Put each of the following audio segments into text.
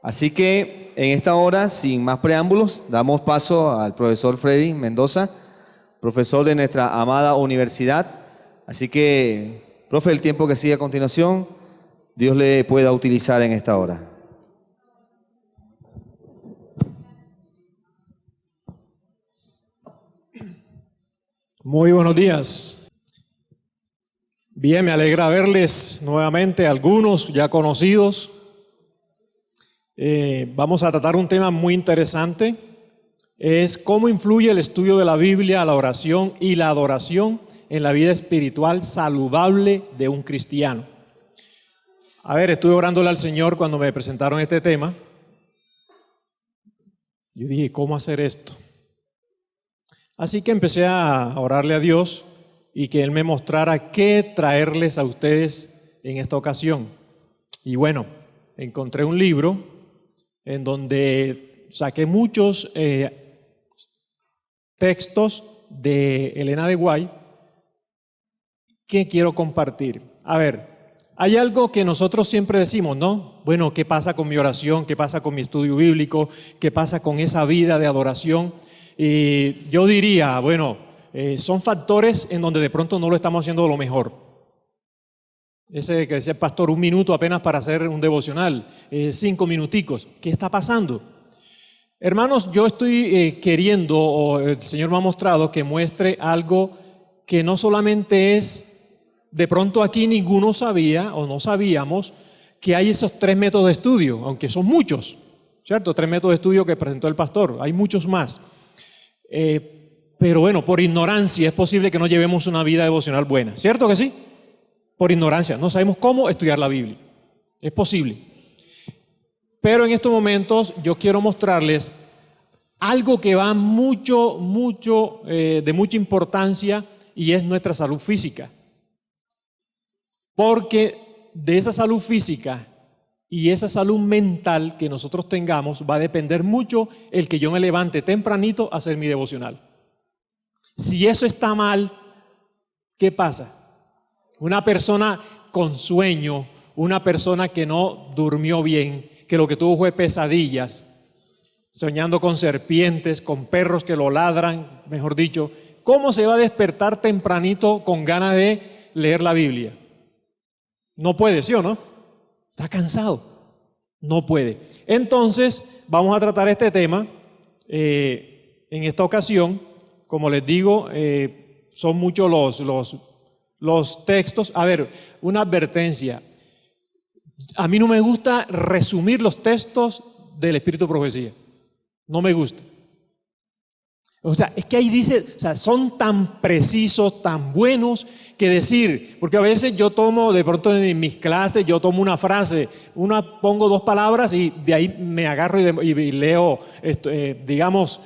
Así que en esta hora, sin más preámbulos, damos paso al profesor Freddy Mendoza, profesor de nuestra amada universidad. Así que, profe, el tiempo que sigue a continuación, Dios le pueda utilizar en esta hora. Muy buenos días. Bien, me alegra verles nuevamente, algunos ya conocidos. Vamos a tratar un tema muy interesante, es cómo influye el estudio de la Biblia, la oración y la adoración en la vida espiritual saludable de un cristiano. A ver, estuve orándole al Señor cuando me presentaron este tema. Yo dije, ¿cómo hacer esto? Así que empecé a orarle a Dios y que Él me mostrara qué traerles a ustedes en esta ocasión. Y bueno, encontré un libro en donde saqué muchos textos de Elena de White que quiero compartir. A ver, hay algo que nosotros siempre decimos, ¿no? Bueno, ¿qué pasa con mi oración? ¿Qué pasa con mi estudio bíblico? ¿Qué pasa con esa vida de adoración? Y yo diría, bueno, son factores en donde de pronto no lo estamos haciendo lo mejor. Ese que decía el pastor, 1 minuto apenas para hacer un devocional, 5 minuticos. ¿Qué está pasando? Hermanos, yo estoy queriendo, o el Señor me ha mostrado, que muestre algo que no solamente es, de pronto aquí ninguno sabía o no sabíamos que hay esos 3 métodos de estudio, aunque son muchos, ¿cierto? 3 métodos de estudio que presentó el pastor, hay muchos más. Pero bueno, por ignorancia es posible que no llevemos una vida devocional buena, ¿cierto que sí? Por ignorancia, no sabemos cómo estudiar la Biblia, es posible. Pero en estos momentos yo quiero mostrarles algo que va de mucha importancia y es nuestra salud física. Porque de esa salud física y esa salud mental que nosotros tengamos va a depender mucho el que yo me levante tempranito a hacer mi devocional. Si eso está mal, ¿qué pasa? Una persona con sueño, una persona que no durmió bien, que lo que tuvo fue pesadillas, soñando con serpientes, con perros que lo ladran, mejor dicho, ¿cómo se va a despertar tempranito con ganas de leer la Biblia? No puede, ¿sí o no? Está cansado, no puede. Entonces, vamos a tratar este tema en esta ocasión. Como les digo, son muchos los textos. A ver, una advertencia. A mí no me gusta resumir los textos del Espíritu de Profecía. No me gusta. O sea, es que ahí dice, o sea, son tan precisos, tan buenos que decir, porque a veces yo tomo, de pronto en mis clases, yo tomo una frase, pongo 2 palabras y de ahí me agarro y leo, digamos,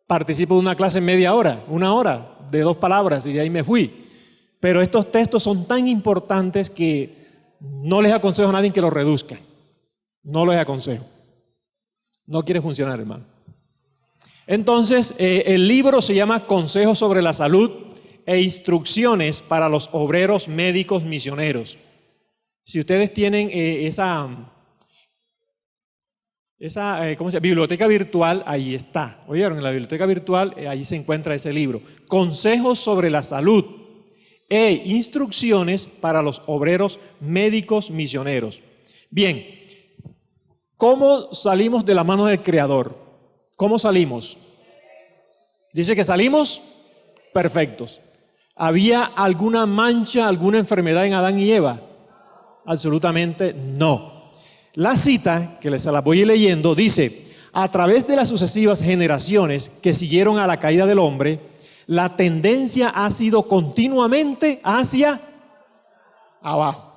participo de una clase en media hora, 1 hora, de 2 palabras y de ahí me fui. Pero estos textos son tan importantes que no les aconsejo a nadie que los reduzca. No les aconsejo. No quiere funcionar, hermano. Entonces, el libro se llama Consejos sobre la Salud e Instrucciones para los Obreros Médicos Misioneros. Si ustedes tienen ¿cómo se llama? Biblioteca virtual, ahí está. ¿Oyeron? En la biblioteca virtual, ahí se encuentra ese libro. Consejos sobre la salud e instrucciones para los obreros médicos misioneros. Bien, ¿cómo salimos de la mano del Creador? ¿Cómo salimos? Dice que salimos perfectos. ¿Había alguna mancha, alguna enfermedad en Adán y Eva? Absolutamente no. La cita, que les la voy a ir leyendo, dice: a través de las sucesivas generaciones que siguieron a la caída del hombre, la tendencia ha sido continuamente hacia abajo.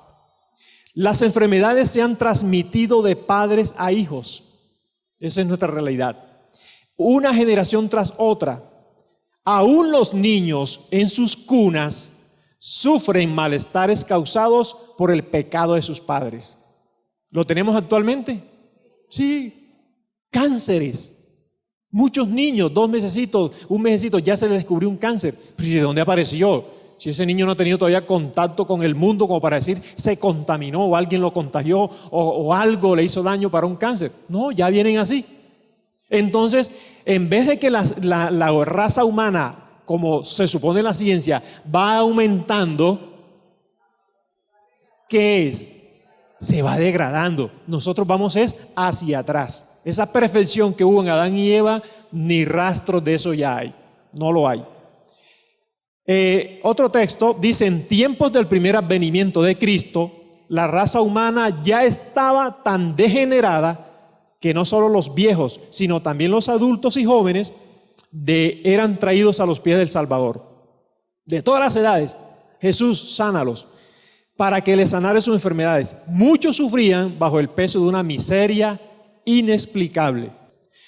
Las enfermedades se han transmitido de padres a hijos. Esa es nuestra realidad. Una generación tras otra. Aún los niños en sus cunas sufren malestares causados por el pecado de sus padres. ¿Lo tenemos actualmente? Sí. Cánceres. Muchos niños, 2 mesecitos, 1 mesecito, ya se les descubrió un cáncer. ¿De dónde apareció? Si ese niño no ha tenido todavía contacto con el mundo como para decir se contaminó o alguien lo contagió o algo le hizo daño para un cáncer. No, ya vienen así. Entonces, en vez de que la raza humana, como se supone en la ciencia, va aumentando, ¿qué es? Se va degradando. Nosotros vamos hacia atrás. Esa perfección que hubo en Adán y Eva, ni rastros de eso ya hay. No lo hay. Otro texto dice, en tiempos del primer advenimiento de Cristo, la raza humana ya estaba tan degenerada que no solo los viejos, sino también los adultos y jóvenes eran traídos a los pies del Salvador. De todas las edades, Jesús, sánalos, para que les sanara sus enfermedades. Muchos sufrían bajo el peso de una miseria inexplicable.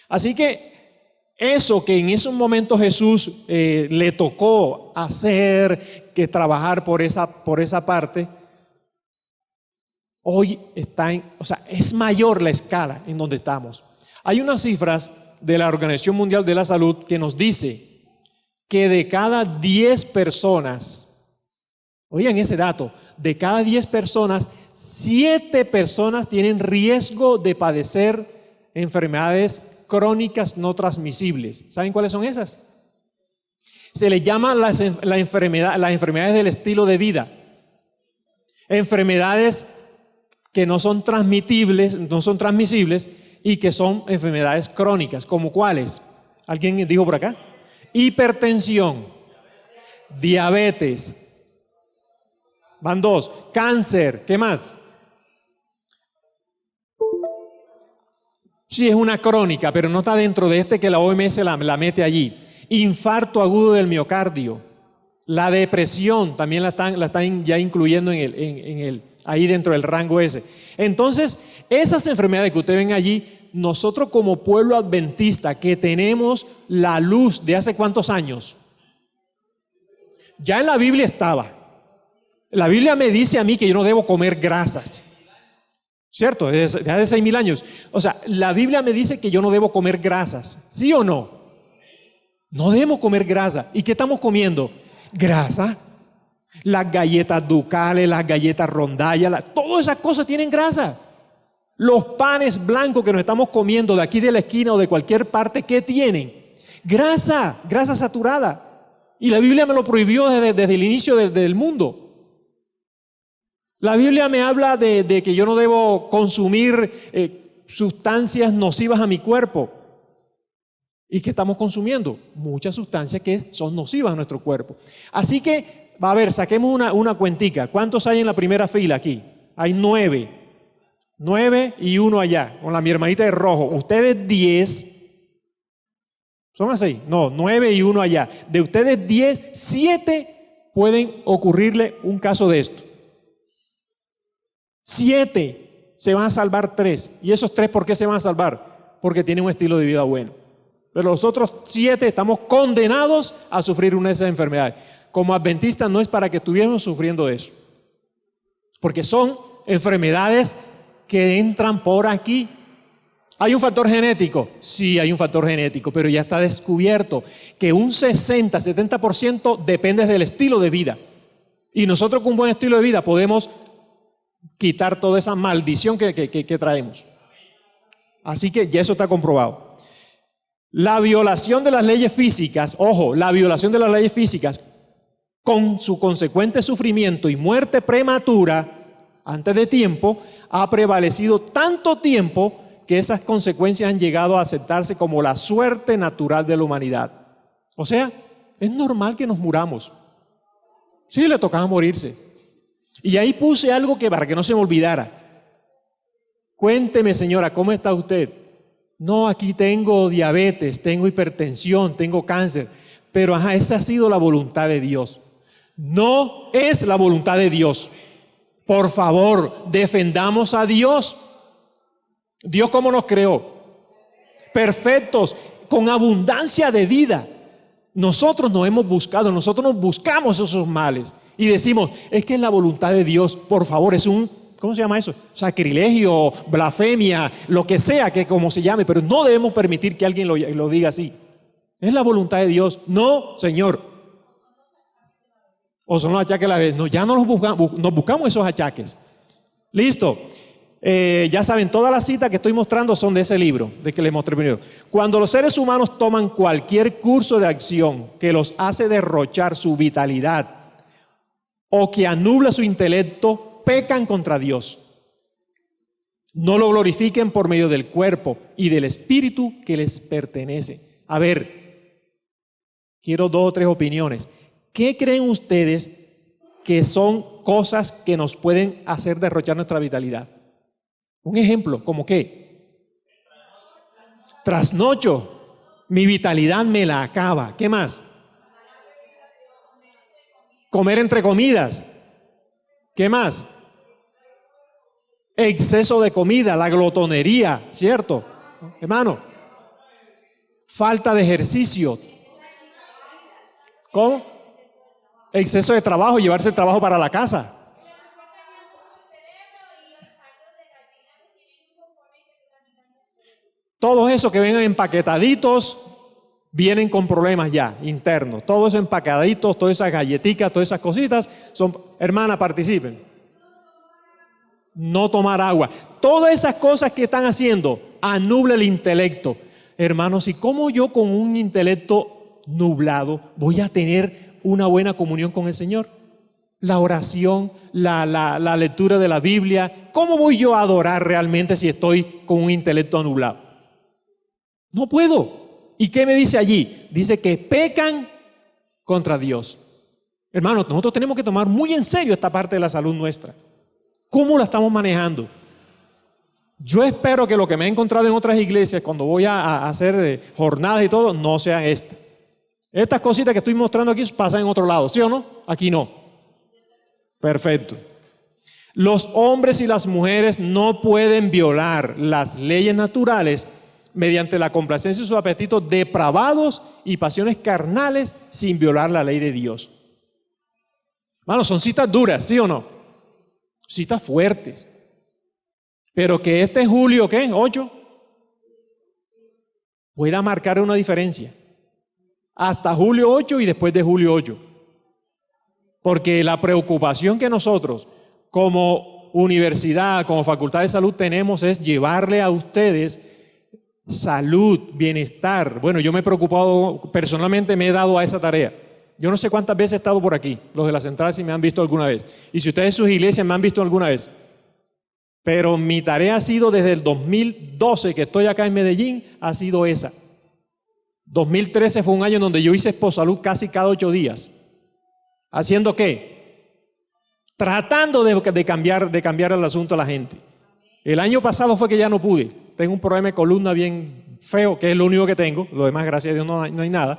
Así que eso que en esos momentos Jesús le tocó hacer, que trabajar por esa parte, hoy está es mayor la escala en donde estamos. Hay unas cifras de la Organización Mundial de la Salud que nos dice que de cada 10 personas, oigan ese dato, de cada 10 personas, 7 personas tienen riesgo de padecer enfermedades crónicas no transmisibles. ¿Saben cuáles son esas? Se les llama las enfermedades del estilo de vida. Enfermedades que no son transmisibles y que son enfermedades crónicas. ¿Como cuáles? ¿Alguien dijo por acá? Hipertensión, diabetes, van 2, cáncer, ¿qué más? Sí, es una crónica, pero no está dentro de que la OMS la mete allí. Infarto agudo del miocardio, la depresión también la están ya incluyendo ahí dentro del rango ese. Entonces, esas enfermedades que ustedes ven allí, nosotros como pueblo adventista que tenemos la luz de hace ¿cuántos años? Ya en la Biblia estaba. La Biblia me dice a mí que yo no debo comer grasas. ¿Cierto? Desde hace 6,000 años. O sea, la Biblia me dice que yo no debo comer grasas. ¿Sí o no? No debemos comer grasa. ¿Y qué estamos comiendo? Grasa. Las galletas ducales, las galletas rondallas, todas esas cosas tienen grasa. Los panes blancos que nos estamos comiendo de aquí de la esquina o de cualquier parte, ¿qué tienen? Grasa, grasa saturada. Y la Biblia me lo prohibió desde el inicio, desde el mundo. La Biblia me habla de que yo no debo consumir sustancias nocivas a mi cuerpo. ¿Y qué estamos consumiendo? Muchas sustancias que son nocivas a nuestro cuerpo. Así que, a ver, saquemos una cuentica. ¿Cuántos hay en la primera fila aquí? Hay 9. 9 y 1 allá, con mi hermanita de rojo. Ustedes 10. ¿Son así? No, 9 y 1 allá. De ustedes 10, 7 pueden ocurrirle un caso de esto. 7 se van a salvar 3. ¿Y esos 3 por qué se van a salvar? Porque tienen un estilo de vida bueno. Pero los otros 7 estamos condenados a sufrir una de esas enfermedades. Como adventistas no es para que estuviéramos sufriendo de eso. Porque son enfermedades que entran por aquí. ¿Hay un factor genético? Sí, hay un factor genético, pero ya está descubierto que un 60-70% depende del estilo de vida. Y nosotros con un buen estilo de vida podemos quitar toda esa maldición que traemos. Así que ya eso está comprobado. La violación de las leyes físicas, ojo, la violación de las leyes físicas con su consecuente sufrimiento y muerte prematura antes de tiempo, ha prevalecido tanto tiempo que esas consecuencias han llegado a aceptarse como la suerte natural de la humanidad. O sea, es normal que nos muramos. Sí, le tocaba morirse. Y ahí puse algo para que no se me olvidara. Cuénteme, señora, ¿cómo está usted? No, aquí tengo diabetes, tengo hipertensión, tengo cáncer. Pero esa ha sido la voluntad de Dios. No es la voluntad de Dios. Por favor, defendamos a Dios. Dios, ¿cómo nos creó? Perfectos, con abundancia de vida. Nosotros nos hemos buscado, nosotros nos buscamos esos males y decimos, es que es la voluntad de Dios. Por favor, es un, ¿cómo se llama eso? Sacrilegio, blasfemia, lo que sea, que como se llame, pero no debemos permitir que alguien lo diga así. Es la voluntad de Dios. No, Señor. ¿O son los achaques de la vejez? No, ya no los buscamos, nos buscamos esos achaques. Listo. Ya saben, todas las citas que estoy mostrando son de ese libro, de que les mostré primero. Cuando los seres humanos toman cualquier curso de acción que los hace derrochar su vitalidad o que anubla su intelecto, pecan contra Dios. No lo glorifiquen por medio del cuerpo y del espíritu que les pertenece. A ver, quiero 2 o 3 opiniones. ¿Qué creen ustedes que son cosas que nos pueden hacer derrochar nuestra vitalidad? Un ejemplo, ¿cómo qué? Trasnocho. Mi vitalidad me la acaba. ¿Qué más? Comer entre comidas. ¿Qué más? Exceso de comida, la glotonería, ¿cierto? Hermano. Falta de ejercicio. ¿Cómo? Exceso de trabajo, llevarse el trabajo para la casa. Todos esos que vengan empaquetaditos vienen con problemas ya internos. Todos esos empaquetaditos, todas esas galletitas, todas esas cositas son, hermana, participen. No tomar agua. Todas esas cosas que están haciendo anubla el intelecto. Hermanos, ¿y cómo yo con un intelecto nublado voy a tener una buena comunión con el Señor? La oración, la lectura de la Biblia. ¿Cómo voy yo a adorar realmente si estoy con un intelecto nublado? No puedo. ¿Y qué me dice allí? Dice que pecan contra Dios. Hermanos, nosotros tenemos que tomar muy en serio esta parte de la salud nuestra. ¿Cómo la estamos manejando? Yo espero que lo que me he encontrado en otras iglesias cuando voy a hacer jornadas y todo, no sean estas. Estas cositas que estoy mostrando aquí pasan en otro lado, ¿sí o no? Aquí no. Perfecto. Los hombres y las mujeres no pueden violar las leyes naturales mediante la complacencia de sus apetitos depravados y pasiones carnales sin violar la ley de Dios. Hermanos, son citas duras, ¿sí o no? Citas fuertes. Pero que este julio, ¿qué? 8, pueda marcar una diferencia. Hasta julio 8 y después de julio 8. Porque la preocupación que nosotros como universidad, como facultad de salud tenemos es llevarle a ustedes salud, bienestar. Bueno, yo me he preocupado, personalmente me he dado a esa tarea. Yo no sé cuántas veces he estado por aquí, los de la central si me han visto alguna vez. Y si ustedes en sus iglesias me han visto alguna vez. Pero mi tarea ha sido desde el 2012 que estoy acá en Medellín, ha sido esa. 2013 fue un año en donde yo hice Exposalud casi cada 8 días. ¿Haciendo qué? Tratando de cambiar el asunto a la gente. El año pasado fue que ya no pude. Tengo un problema de columna bien feo, que es lo único que tengo. Lo demás, gracias a Dios, no hay nada.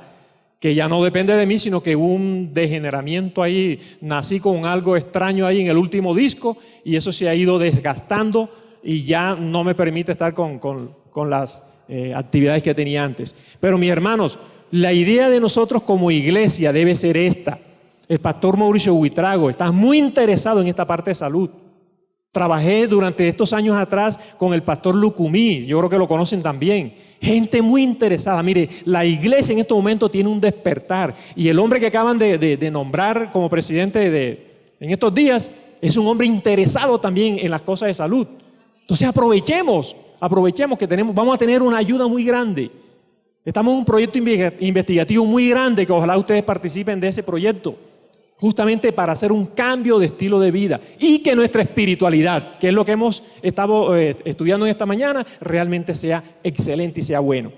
Que ya no depende de mí, sino que hubo un degeneramiento ahí. Nací con algo extraño ahí en el último disco y eso se ha ido desgastando y ya no me permite estar con las actividades que tenía antes. Pero mis hermanos, la idea de nosotros como iglesia debe ser esta. El pastor Mauricio Buitrago está muy interesado en esta parte de salud. Trabajé durante estos años atrás con el pastor Lucumí, yo creo que lo conocen también. Gente muy interesada. Mire, la iglesia en este momento tiene un despertar y el hombre que acaban de nombrar como presidente en estos días es un hombre interesado también en las cosas de salud. Entonces aprovechemos que vamos a tener una ayuda muy grande. Estamos en un proyecto investigativo muy grande que ojalá ustedes participen de ese proyecto. Justamente para hacer un cambio de estilo de vida y que nuestra espiritualidad, que es lo que hemos estado estudiando en esta mañana, realmente sea excelente y sea bueno.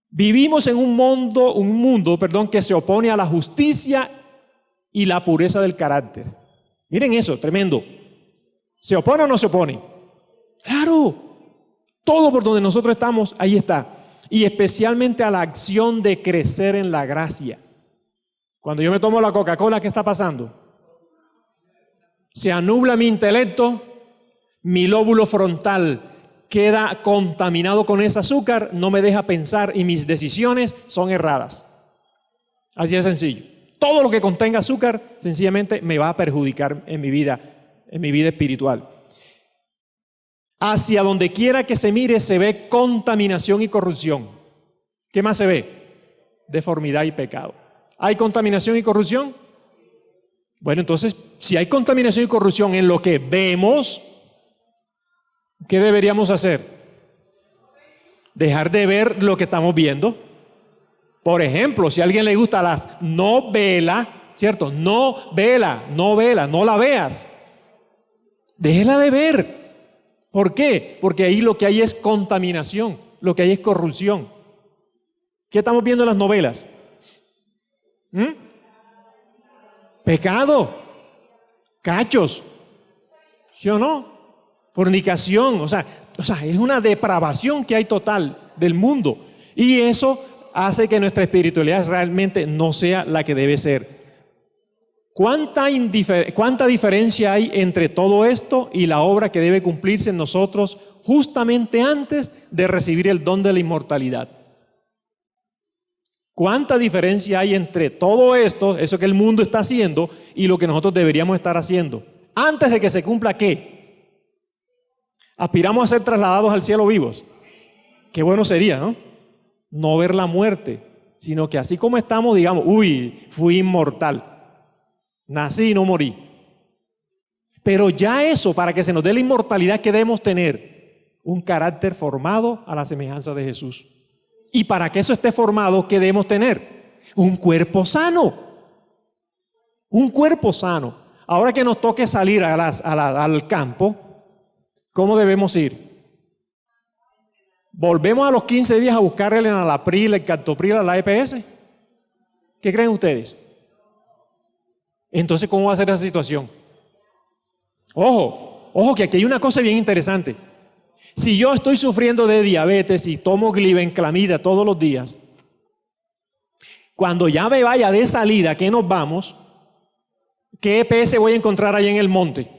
Vivimos en un mundo que se opone a la justicia y la pureza del carácter. Miren eso, tremendo. ¿Se opone o no se opone? Claro, todo por donde nosotros estamos, ahí está. Y especialmente a la acción de crecer en la gracia. Cuando yo me tomo la Coca-Cola, ¿qué está pasando? Se anubla mi intelecto, mi lóbulo frontal queda contaminado con ese azúcar, no me deja pensar y mis decisiones son erradas. Así de sencillo. Todo lo que contenga azúcar sencillamente me va a perjudicar en mi vida espiritual. Hacia donde quiera que se mire se ve contaminación y corrupción. ¿Qué más se ve? Deformidad y pecado. ¿Hay contaminación y corrupción? Bueno, entonces, si hay contaminación y corrupción en lo que vemos, ¿qué deberíamos hacer? Dejar de ver lo que estamos viendo. Por ejemplo, si a alguien le gusta las novelas, ¿cierto? Novela, no la veas. Déjela de ver. ¿Por qué? Porque ahí lo que hay es contaminación, lo que hay es corrupción. ¿Qué estamos viendo en las novelas? Pecado, cachos, ¿sí o no? Fornicación, o sea, es una depravación que hay total del mundo. Y eso hace que nuestra espiritualidad realmente no sea la que debe ser. ¿Cuánta diferencia hay entre todo esto y la obra que debe cumplirse en nosotros justamente antes de recibir el don de la inmortalidad? ¿Cuánta diferencia hay entre todo esto, eso que el mundo está haciendo, y lo que nosotros deberíamos estar haciendo? Antes de que se cumpla, ¿qué? Aspiramos a ser trasladados al cielo vivos. Qué bueno sería, ¿no? No ver la muerte, sino que así como estamos, digamos, uy, fui inmortal. Nací y no morí. Pero ya eso, para que se nos dé la inmortalidad, que debemos tener un carácter formado a la semejanza de Jesús. Y para que eso esté formado, ¿qué debemos tener? Un cuerpo sano. Un cuerpo sano. Ahora que nos toque salir al campo, ¿cómo debemos ir? ¿Volvemos a los 15 días a buscar el enalapril, el captopril, la EPS? ¿Qué creen ustedes? Entonces, ¿cómo va a ser esa situación? Ojo, que aquí hay una cosa bien interesante. Si yo estoy sufriendo de diabetes y tomo glibenclamida todos los días, cuando ya me vaya de salida, que nos vamos, ¿qué EPS voy a encontrar ahí en el monte?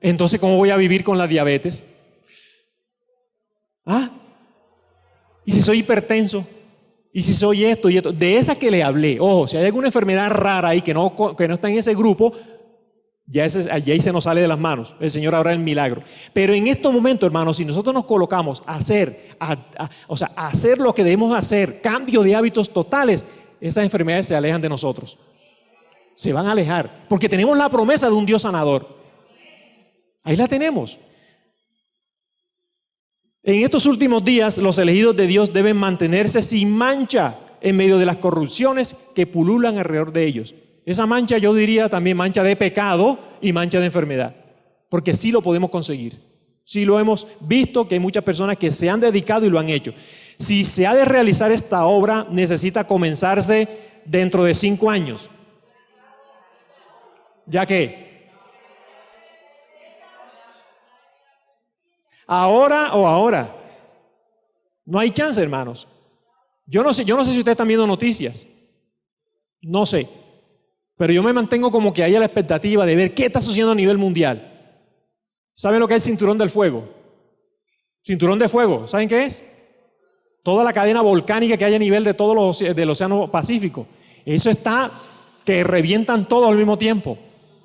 Entonces, ¿cómo voy a vivir con la diabetes? ¿Y si soy hipertenso? ¿Y si soy esto y esto? De esa que le hablé, ojo, si hay alguna enfermedad rara ahí que no está en ese grupo, ya ahí se nos sale de las manos. El Señor hará el milagro. Pero en estos momentos, hermanos, si nosotros nos colocamos a hacer lo que debemos hacer, cambio de hábitos totales, esas enfermedades se alejan de nosotros. Se van a alejar, porque tenemos la promesa de un Dios sanador. Ahí la tenemos. En estos últimos días, los elegidos de Dios deben mantenerse sin mancha en medio de las corrupciones que pululan alrededor de ellos. Esa mancha, yo diría también mancha de pecado y mancha de enfermedad, porque sí lo podemos conseguir. Sí lo hemos visto, que hay muchas personas que se han dedicado y lo han hecho. Si se ha de realizar esta obra, necesita comenzarse dentro de 5 años. ¿Ya qué? ¿Ahora o ahora? No hay chance, hermanos. Yo no sé si ustedes están viendo noticias. No sé. Pero yo me mantengo como que hay a la expectativa de ver qué está sucediendo a nivel mundial. ¿Saben lo que es el cinturón del fuego? Cinturón de fuego, ¿saben qué es? Toda la cadena volcánica que hay a nivel de todo del Océano Pacífico. Eso está que revientan todos al mismo tiempo.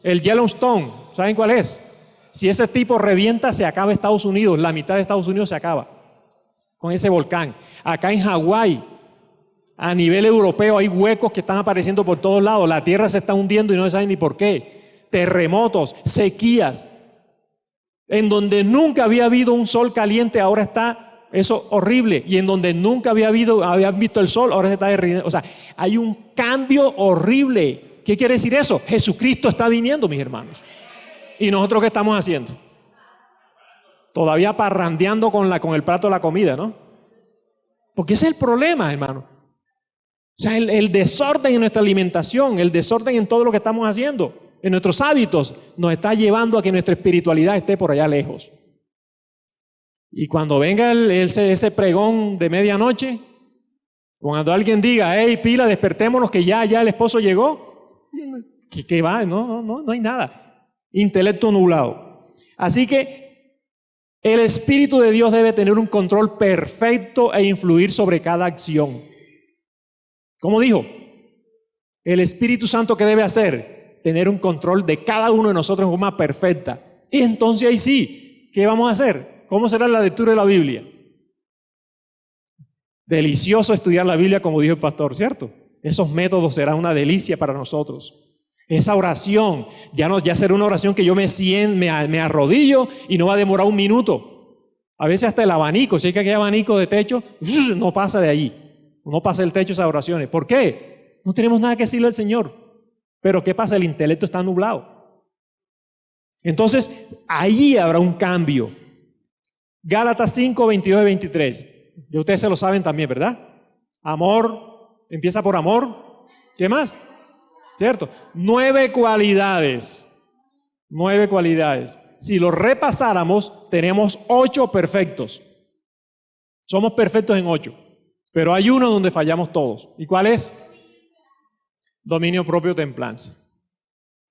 El Yellowstone, ¿saben cuál es? Si ese tipo revienta, se acaba Estados Unidos. La mitad de Estados Unidos se acaba con ese volcán. Acá en Hawái, a nivel europeo, hay huecos que están apareciendo por todos lados. La tierra se está hundiendo y no se sabe ni por qué. Terremotos, sequías. En donde nunca había habido un sol caliente, ahora está eso horrible. Y en donde nunca habían visto el sol, ahora se está derritiendo. O sea, hay un cambio horrible. ¿Qué quiere decir eso? Jesucristo está viniendo, mis hermanos. ¿Y nosotros qué estamos haciendo? Todavía parrandeando con el plato de la comida, ¿no? Porque ese es el problema, hermano. O sea, el desorden en nuestra alimentación, el desorden en todo lo que estamos haciendo, en nuestros hábitos, nos está llevando a que nuestra espiritualidad esté por allá lejos. Y cuando venga ese pregón de medianoche, cuando alguien diga, hey, pila, despertémonos que ya el esposo llegó, ¿qué va? No hay nada. Intelecto nublado. Así que el Espíritu de Dios debe tener un control perfecto e influir sobre cada acción. ¿Cómo dijo? El Espíritu Santo, ¿qué debe hacer? Tener un control de cada uno de nosotros en forma perfecta. Y entonces ahí sí, ¿qué vamos a hacer? ¿Cómo será la lectura de la Biblia? Delicioso estudiar la Biblia, como dijo el pastor, ¿cierto? Esos métodos serán una delicia para nosotros. Esa oración, ya será una oración que yo me arrodillo y no va a demorar un minuto. A veces hasta el abanico, si hay que hay abanico de techo, no pasa de ahí. No pasa el techo esas oraciones. ¿Por qué? No tenemos nada que decirle al Señor. Pero ¿qué pasa? El intelecto está nublado. Entonces, ahí habrá un cambio. Gálatas 5, 22 y 23. Y ustedes se lo saben también, ¿verdad? Amor, empieza por amor. ¿Qué más? ¿Cierto? 9 cualidades. 9 cualidades. Si lo repasáramos, tenemos 8 perfectos. Somos perfectos en 8. Pero hay uno donde fallamos todos. ¿Y cuál es? Dominio propio, templanza.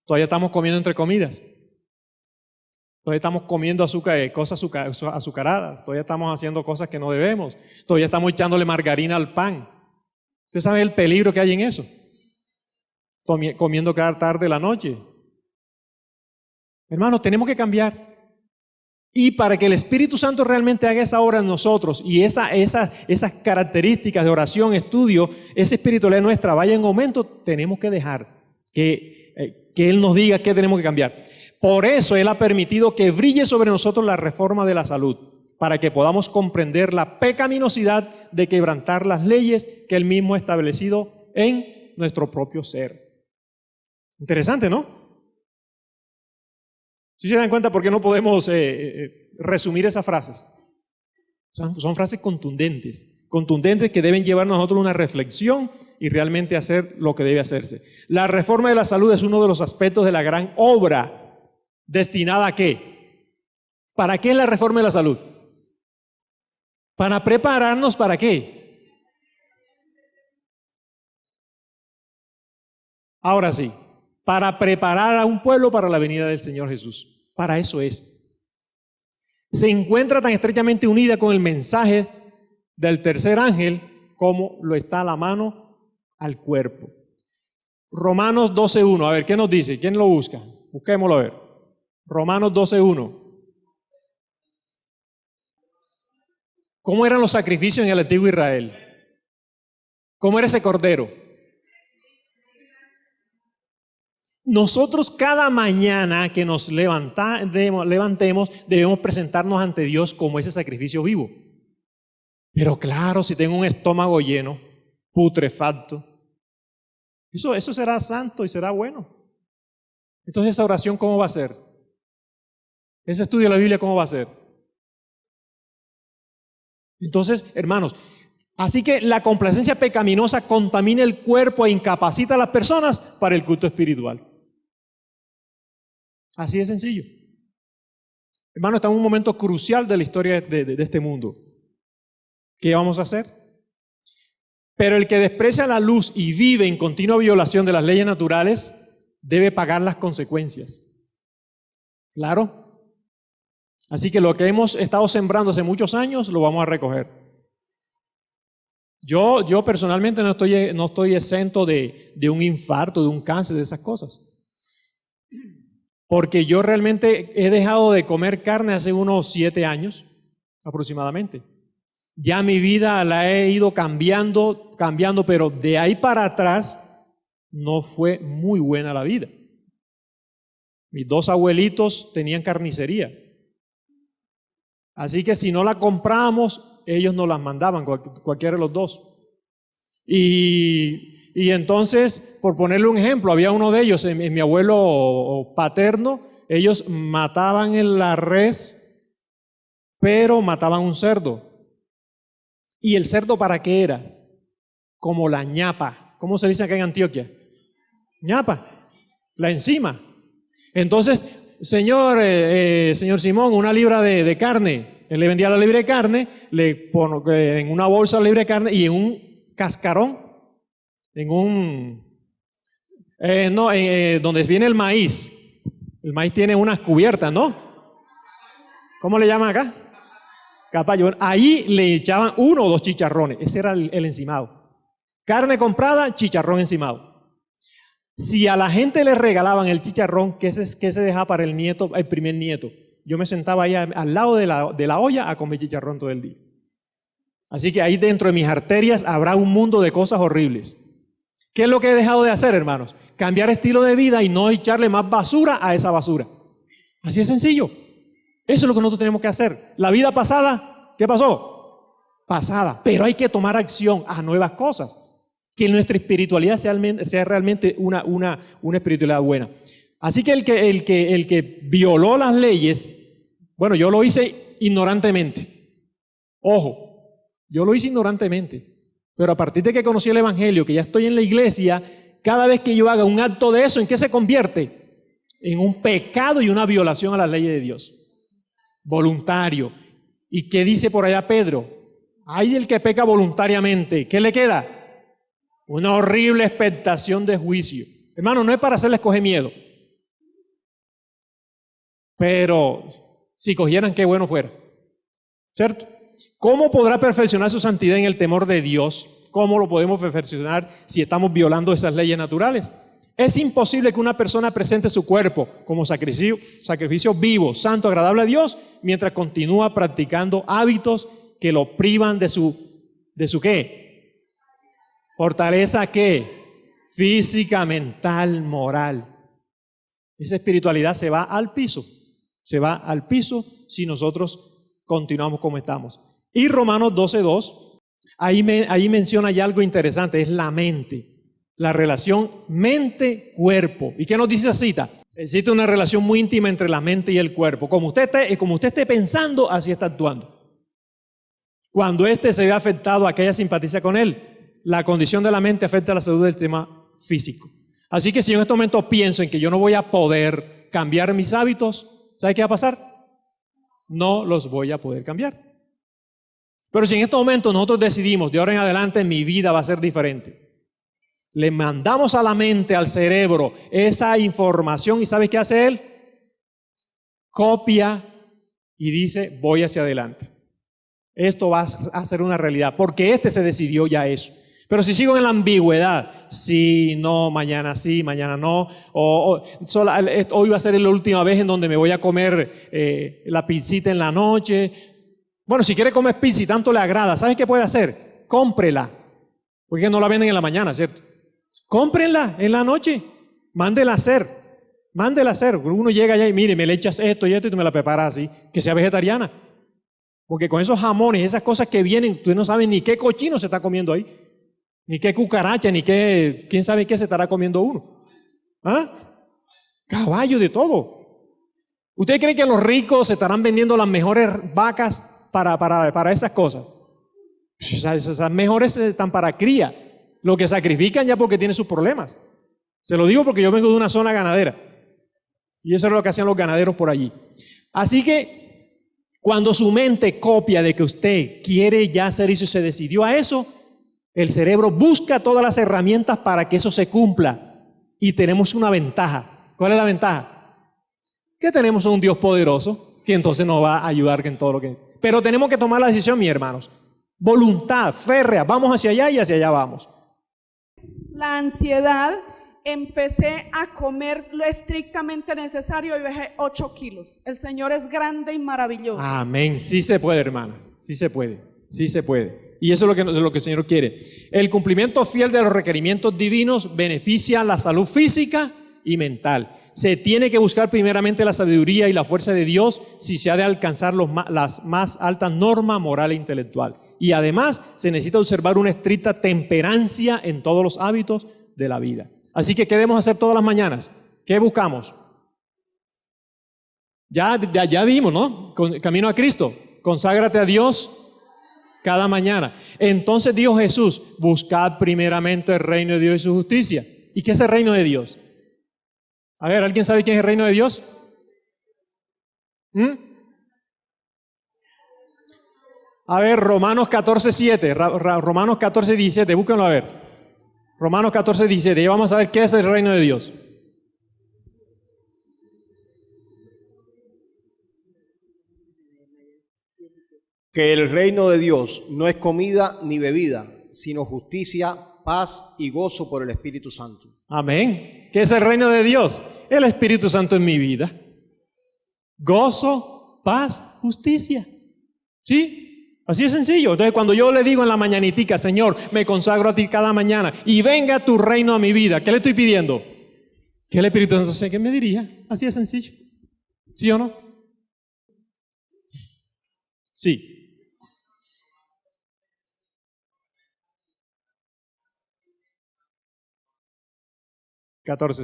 Todavía estamos comiendo entre comidas. Todavía estamos comiendo cosas azucaradas. Todavía estamos haciendo cosas que no debemos. Todavía estamos echándole margarina al pan. ¿Usted sabe el peligro que hay en eso? Comiendo cada tarde de la noche. Hermanos, tenemos que cambiar. Y para que el Espíritu Santo realmente haga esa obra en nosotros y esas características de oración, estudio, esa espiritualidad nuestra vaya en aumento, tenemos que dejar que Él nos diga qué tenemos que cambiar. Por eso Él ha permitido que brille sobre nosotros la reforma de la salud, para que podamos comprender la pecaminosidad de quebrantar las leyes que Él mismo ha establecido en nuestro propio ser. Interesante, ¿no? ¿Sí se dan cuenta por qué no podemos resumir esas frases? Son frases contundentes que deben llevarnos a nosotros una reflexión y realmente hacer lo que debe hacerse. La reforma de la salud es uno de los aspectos de la gran obra destinada ¿a qué? ¿Para qué es la reforma de la salud? Para prepararnos ¿para qué? Ahora sí. Para preparar a un pueblo para la venida del Señor Jesús. Para eso es. Se encuentra tan estrechamente unida con el mensaje del tercer ángel como lo está la mano al cuerpo. Romanos 12:1. A ver, ¿qué nos dice? ¿Quién lo busca? Busquémoslo a ver. Romanos 12:1. ¿Cómo eran los sacrificios en el antiguo Israel? ¿Cómo era ese cordero? Nosotros cada mañana que nos levantemos debemos presentarnos ante Dios como ese sacrificio vivo. Pero claro, si tengo un estómago lleno, putrefacto, eso será santo y será bueno. Entonces esa oración ¿cómo va a ser? Ese estudio de la Biblia ¿cómo va a ser? Entonces, hermanos, así que la complacencia pecaminosa contamina el cuerpo e incapacita a las personas para el culto espiritual. Así de sencillo. Hermano, estamos en un momento crucial de la historia de este mundo. ¿Qué vamos a hacer? Pero el que desprecia la luz y vive en continua violación de las leyes naturales debe pagar las consecuencias. ¿Claro? Así que lo que hemos estado sembrando hace muchos años lo vamos a recoger. Yo personalmente no estoy exento de un infarto, de un cáncer, de esas cosas. Porque yo realmente he dejado de comer carne hace unos 7 años aproximadamente. Ya mi vida la he ido cambiando, pero de ahí para atrás no fue muy buena la vida. Mis 2 abuelitos tenían carnicería. Así que si no la comprábamos, ellos nos las mandaban, cualquiera de los 2. Y entonces, por ponerle un ejemplo, había uno de ellos, en mi abuelo paterno, ellos mataban la res, pero mataban un cerdo. ¿Y el cerdo para qué era? Como la ñapa. ¿Cómo se dice acá en Antioquia? ñapa, la enzima. Entonces, señor Simón, 1 libra de carne. Él le vendía la libra de carne, le pone en una bolsa la libra de carne y en un cascarón, donde viene el maíz. El maíz tiene unas cubiertas, ¿no? ¿Cómo le llaman acá? Capallo. Ahí le echaban 1 o 2 chicharrones. Ese era el encimado. Carne comprada, chicharrón encimado. Si a la gente le regalaban el chicharrón, ¿qué se dejaba para el primer nieto? Yo me sentaba ahí al lado de la olla a comer chicharrón todo el día. Así que ahí dentro de mis arterias habrá un mundo de cosas horribles. ¿Qué es lo que he dejado de hacer, hermanos? Cambiar estilo de vida y no echarle más basura a esa basura. Así es sencillo. Eso es lo que nosotros tenemos que hacer. La vida pasada, ¿qué pasó? Pasada. Pero hay que tomar acción a nuevas cosas. Que nuestra espiritualidad sea realmente una espiritualidad buena. Así que el que violó las leyes, bueno, yo lo hice ignorantemente. Ojo, yo lo hice ignorantemente. Pero a partir de que conocí el Evangelio, que ya estoy en la iglesia, cada vez que yo haga un acto de eso, ¿en qué se convierte? En un pecado y una violación a las leyes de Dios. Voluntario. ¿Y qué dice por allá Pedro? Ay del que peca voluntariamente. ¿Qué le queda? Una horrible expectación de juicio. Hermano, no es para hacerles coger miedo. Pero si cogieran, qué bueno fuera. ¿Cierto? ¿Cómo podrá perfeccionar su santidad en el temor de Dios? ¿Cómo lo podemos perfeccionar si estamos violando esas leyes naturales? Es imposible que una persona presente su cuerpo como sacrificio vivo, santo, agradable a Dios, mientras continúa practicando hábitos que lo privan de su ¿qué? Fortaleza ¿qué? Física, mental, moral. Esa espiritualidad se va al piso. Se va al piso si nosotros continuamos como estamos. Y Romanos 12:2, ahí menciona ya algo interesante, es la mente. La relación mente-cuerpo. ¿Y qué nos dice esa cita? Existe una relación muy íntima entre la mente y el cuerpo. Como usted esté pensando, así está actuando. Cuando éste se ve afectado, aquella simpatiza con él. La condición de la mente afecta a la salud del sistema físico. Así que si yo en este momento pienso en que yo no voy a poder cambiar mis hábitos, ¿sabe qué va a pasar? No los voy a poder cambiar. Pero si en este momento nosotros decidimos, de ahora en adelante mi vida va a ser diferente, le mandamos a la mente, al cerebro, esa información y ¿sabe qué hace él? Copia y dice, voy hacia adelante. Esto va a ser una realidad, porque se decidió ya eso. Pero si sigo en la ambigüedad, sí, no, mañana sí, mañana no, hoy va a ser la última vez en donde me voy a comer la pizzita en la noche. Bueno, si quiere comer pizza y tanto le agrada, ¿sabes qué puede hacer? Cómprela, porque no la venden en la mañana, ¿cierto? Cómprenla en la noche, mándela a hacer, Uno llega allá y mire, me le echas esto y tú me la preparas así, que sea vegetariana. Porque con esos jamones, esas cosas que vienen, tú no sabes ni qué cochino se está comiendo ahí, ni qué cucaracha, ni qué, quién sabe qué se estará comiendo uno. ¿Ah? Caballo de todo. ¿Usted cree que los ricos se estarán vendiendo las mejores vacas para esas cosas? Esas mejores están para cría. Lo que sacrifican ya porque tienen sus problemas. Se lo digo porque yo vengo de una zona ganadera. Y eso es lo que hacían los ganaderos por allí. Así que cuando su mente copia de que usted quiere ya hacer eso y se decidió a eso, el cerebro busca todas las herramientas para que eso se cumpla. Y tenemos una ventaja. ¿Cuál es la ventaja? Que tenemos un Dios poderoso que entonces nos va a ayudar en todo lo que... Pero tenemos que tomar la decisión, mis hermanos. Voluntad férrea. Vamos hacia allá y hacia allá vamos. La ansiedad, empecé a comer lo estrictamente necesario y bajé 8 kilos. El Señor es grande y maravilloso. Amén. Sí se puede, hermanas. Sí se puede. Sí se puede. Y eso es lo que el Señor quiere. El cumplimiento fiel de los requerimientos divinos beneficia la salud física y mental. Se tiene que buscar primeramente la sabiduría y la fuerza de Dios si se ha de alcanzar las más altas normas moral e intelectual. Y además se necesita observar una estricta temperancia en todos los hábitos de la vida. Así que, ¿qué debemos hacer todas las mañanas? ¿Qué buscamos? Ya vimos, ¿no? Camino a Cristo. Conságrate a Dios cada mañana. Entonces dijo Jesús, buscad primeramente el reino de Dios y su justicia. ¿Y qué es el reino de Dios? A ver, ¿alguien sabe quién es el reino de Dios? A ver, Romanos 14:7, Romanos 14:17, búsquenlo a ver. Romanos 14:17, y vamos a ver qué es el reino de Dios. Que el reino de Dios no es comida ni bebida, sino justicia, paz y gozo por el Espíritu Santo. Amén. ¿Qué es el reino de Dios? El Espíritu Santo en mi vida. Gozo, paz, justicia. ¿Sí? Así es sencillo. Entonces cuando yo le digo en la mañanitica, Señor, me consagro a ti cada mañana y venga tu reino a mi vida, ¿qué le estoy pidiendo? ¿Qué el Espíritu Santo sé que me diría? Así de sencillo. ¿Sí o no? Sí.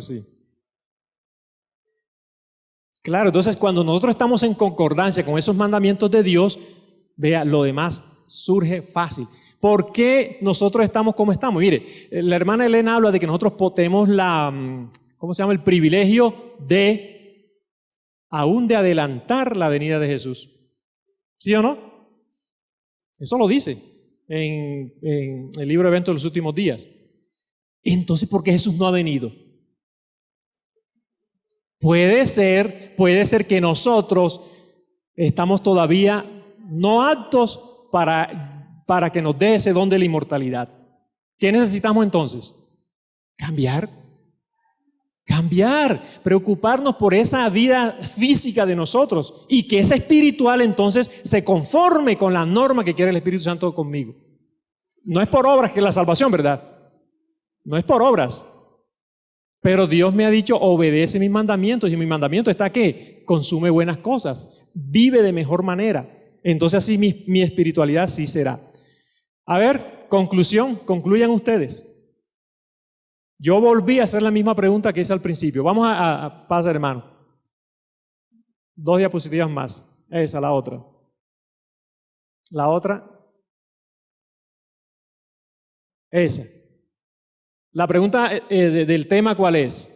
Sí. Claro, entonces cuando nosotros estamos en concordancia con esos mandamientos de Dios, vea, lo demás surge fácil. ¿Por qué nosotros estamos como estamos? Mire, la hermana Elena habla de que nosotros tenemos el privilegio aún de adelantar la venida de Jesús. ¿Sí o no? Eso lo dice en el libro Eventos de los Últimos Días. Entonces, ¿por qué Jesús no ha venido? Puede ser que nosotros estamos todavía no aptos para que nos dé ese don de la inmortalidad. ¿Qué necesitamos entonces? Cambiar, preocuparnos por esa vida física de nosotros y que esa espiritual entonces se conforme con la norma que quiere el Espíritu Santo conmigo. No es por obras que es la salvación, ¿verdad? No es por obras. Pero Dios me ha dicho, obedece mis mandamientos, y mi mandamiento está que consume buenas cosas, vive de mejor manera. Entonces así mi espiritualidad sí será. A ver, concluyan ustedes. Yo volví a hacer la misma pregunta que hice al principio. Vamos a pasar, hermano. 2 diapositivas más. Esa, la otra. La otra. Esa. La pregunta del tema, ¿cuál es?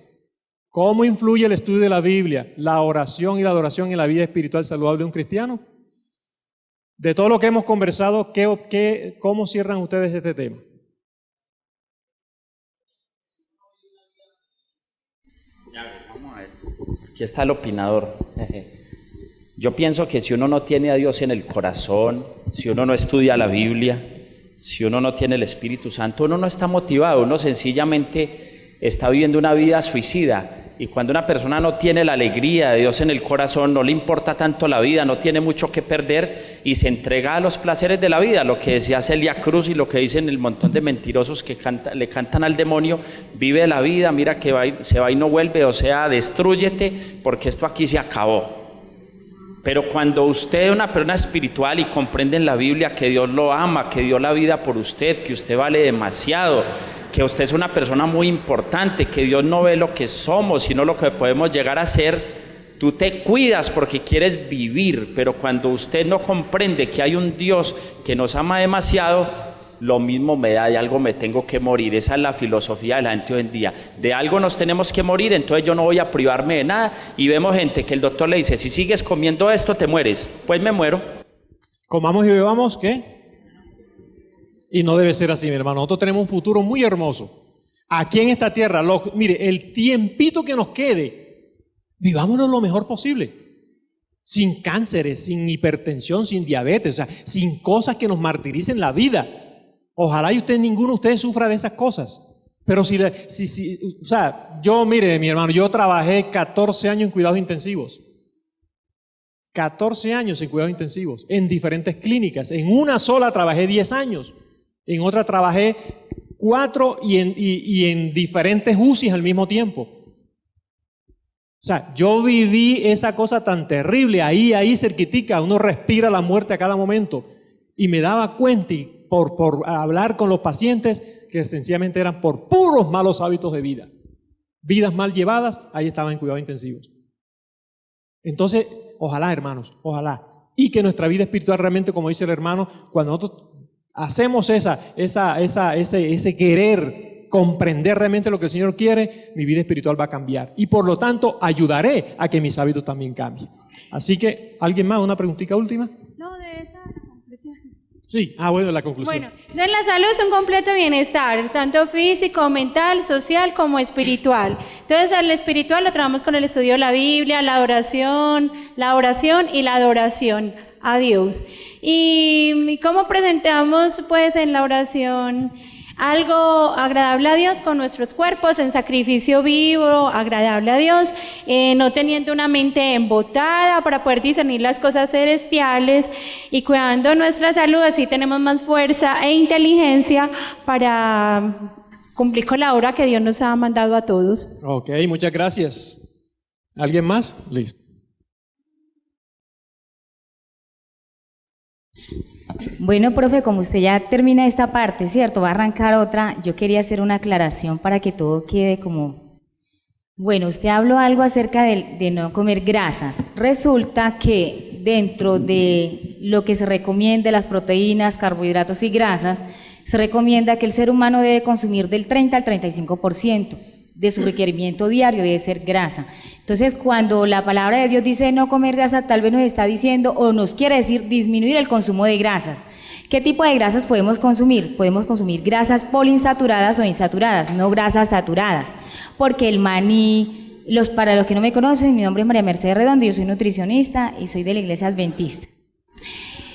¿Cómo influye el estudio de la Biblia, la oración y la adoración en la vida espiritual saludable de un cristiano? De todo lo que hemos conversado, ¿cómo cierran ustedes este tema? Vamos a ver. Aquí está el opinador. Yo pienso que si uno no tiene a Dios en el corazón, si uno no estudia la Biblia, si uno no tiene el Espíritu Santo, uno no está motivado, uno sencillamente está viviendo una vida suicida. Y cuando una persona no tiene la alegría de Dios en el corazón, no le importa tanto la vida, no tiene mucho que perder y se entrega a los placeres de la vida, lo que decía Celia Cruz y lo que dicen el montón de mentirosos que le cantan al demonio: vive la vida, mira que se va y no vuelve, o sea, destrúyete porque esto aquí se acabó. Pero cuando usted es una persona espiritual y comprende en la Biblia que Dios lo ama, que dio la vida por usted, que usted vale demasiado, que usted es una persona muy importante, que Dios no ve lo que somos, sino lo que podemos llegar a ser, tú te cuidas porque quieres vivir. Pero cuando usted no comprende que hay un Dios que nos ama demasiado, lo mismo me da, de algo me tengo que morir. Esa es la filosofía de la gente hoy en día. De algo nos tenemos que morir, entonces yo no voy a privarme de nada. Y vemos gente que el doctor le dice: si sigues comiendo esto te mueres. Pues me muero. Comamos y bebamos, ¿qué? Y no debe ser así, mi hermano. Nosotros tenemos un futuro muy hermoso aquí en esta tierra. Mire, el tiempito que nos quede, vivámonos lo mejor posible. Sin cánceres, sin hipertensión, sin diabetes, o sea, sin cosas que nos martiricen la vida. Ojalá y ninguno de ustedes sufra de esas cosas. Pero o sea, mire, mi hermano, yo trabajé 14 años en cuidados intensivos. 14 años en cuidados intensivos, en diferentes clínicas. En una sola trabajé 10 años. En otra trabajé 4 y en diferentes UCIs al mismo tiempo. O sea, yo viví esa cosa tan terrible, ahí cerquitica, uno respira la muerte a cada momento. Y me daba cuenta, y por hablar con los pacientes, que sencillamente eran por puros malos hábitos de vida. Vidas mal llevadas, ahí estaban en cuidados intensivos. Entonces, ojalá, hermanos, ojalá. Y que nuestra vida espiritual realmente, como dice el hermano, cuando nosotros hacemos ese querer comprender realmente lo que el Señor quiere, mi vida espiritual va a cambiar. Y por lo tanto, ayudaré a que mis hábitos también cambien. Así que, ¿alguien más? ¿Una preguntita última? No, de esa la conclusión. Sí, bueno, la conclusión. Bueno, la salud es un completo bienestar, tanto físico, mental, social como espiritual. Entonces, el espiritual lo trabajamos con el estudio de la Biblia, la oración y la adoración a Dios. ¿Y cómo presentamos, pues, en la oración algo agradable a Dios con nuestros cuerpos, en sacrificio vivo, agradable a Dios, no teniendo una mente embotada para poder discernir las cosas celestiales y cuidando nuestra salud? Así tenemos más fuerza e inteligencia para cumplir con la obra que Dios nos ha mandado a todos. Ok, muchas gracias. ¿Alguien más? Listo. Bueno, profe, como usted ya termina esta parte, ¿cierto? Va a arrancar otra. Yo quería hacer una aclaración para que todo quede como... Bueno, usted habló algo acerca de no comer grasas. Resulta que dentro de lo que se recomienda, las proteínas, carbohidratos y grasas, se recomienda que el ser humano debe consumir del 30 al 35% de su requerimiento diario debe ser grasa. Entonces, cuando la palabra de Dios dice no comer grasa, tal vez nos está diciendo o nos quiere decir disminuir el consumo de grasas. ¿Qué tipo de grasas podemos consumir? Podemos consumir grasas poliinsaturadas o insaturadas, no grasas saturadas, porque el maní, para los que no me conocen, mi nombre es María Mercedes Redondo, yo soy nutricionista y soy de la Iglesia Adventista.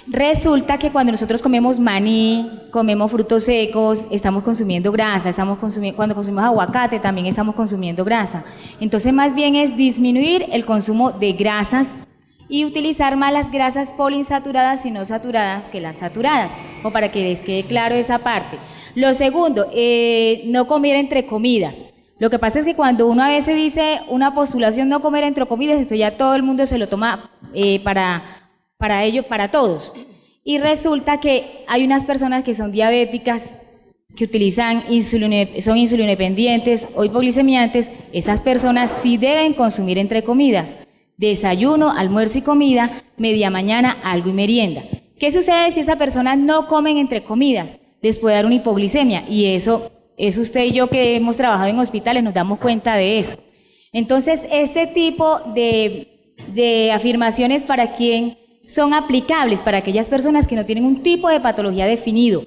Resulta que cuando nosotros comemos maní, comemos frutos secos, estamos consumiendo grasa, cuando consumimos aguacate también estamos consumiendo grasa. Entonces más bien es disminuir el consumo de grasas y utilizar más las grasas poliinsaturadas y no saturadas que las saturadas, o para que les quede claro esa parte. Lo segundo, no comer entre comidas. Lo que pasa es que cuando uno a veces dice una postulación no comer entre comidas, esto ya todo el mundo se lo toma para ello, para todos. Y resulta que hay unas personas que son diabéticas, que utilizan son insulinodependientes o hipoglicemiantes. Esas personas sí deben consumir entre comidas. Desayuno, almuerzo y comida, media mañana, algo y merienda. ¿Qué sucede si esas personas no comen entre comidas? Les puede dar una hipoglicemia, y eso es usted y yo que hemos trabajado en hospitales, nos damos cuenta de eso. Entonces, este tipo de afirmaciones para quién son aplicables para aquellas personas que no tienen un tipo de patología definido,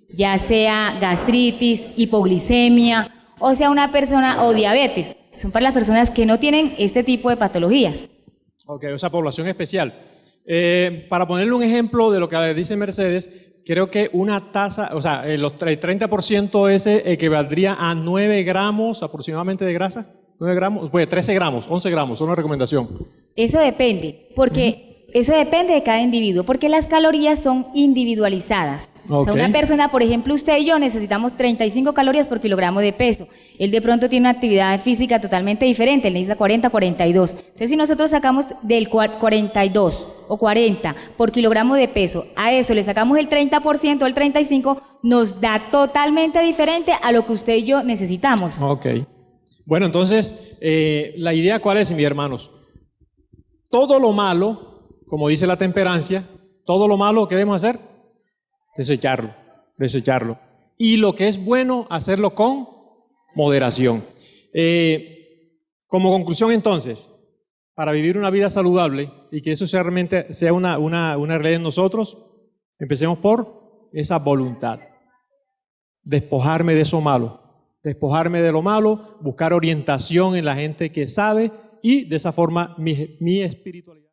ya sea gastritis, hipoglicemia, o sea una persona o diabetes. Son para las personas que no tienen este tipo de patologías. Ok, o sea, población especial. Para ponerle un ejemplo de lo que dice Mercedes, creo que una taza, o sea, el 30% ese equivaldría a 9 gramos aproximadamente de grasa. 9 gramos, pues 13 gramos, 11 gramos, es una recomendación. Eso depende, porque eso depende de cada individuo, porque las calorías son individualizadas. Okay. O sea, una persona, por ejemplo, usted y yo necesitamos 35 calorías por kilogramo de peso. Él de pronto tiene una actividad física totalmente diferente, él necesita 40, 42. Entonces, si nosotros sacamos del 42 o 40 por kilogramo de peso, a eso le sacamos el 30% o el 35%, nos da totalmente diferente a lo que usted y yo necesitamos. Ok. Bueno, entonces, la idea ¿cuál es, mis hermanos? Todo lo malo, como dice la temperancia, todo lo malo que debemos hacer, desecharlo. Y lo que es bueno, hacerlo con moderación. Como conclusión entonces, para vivir una vida saludable y que eso realmente sea una realidad en nosotros, empecemos por esa voluntad. Despojarme de eso malo, despojarme de lo malo, buscar orientación en la gente que sabe y de esa forma mi espiritualidad.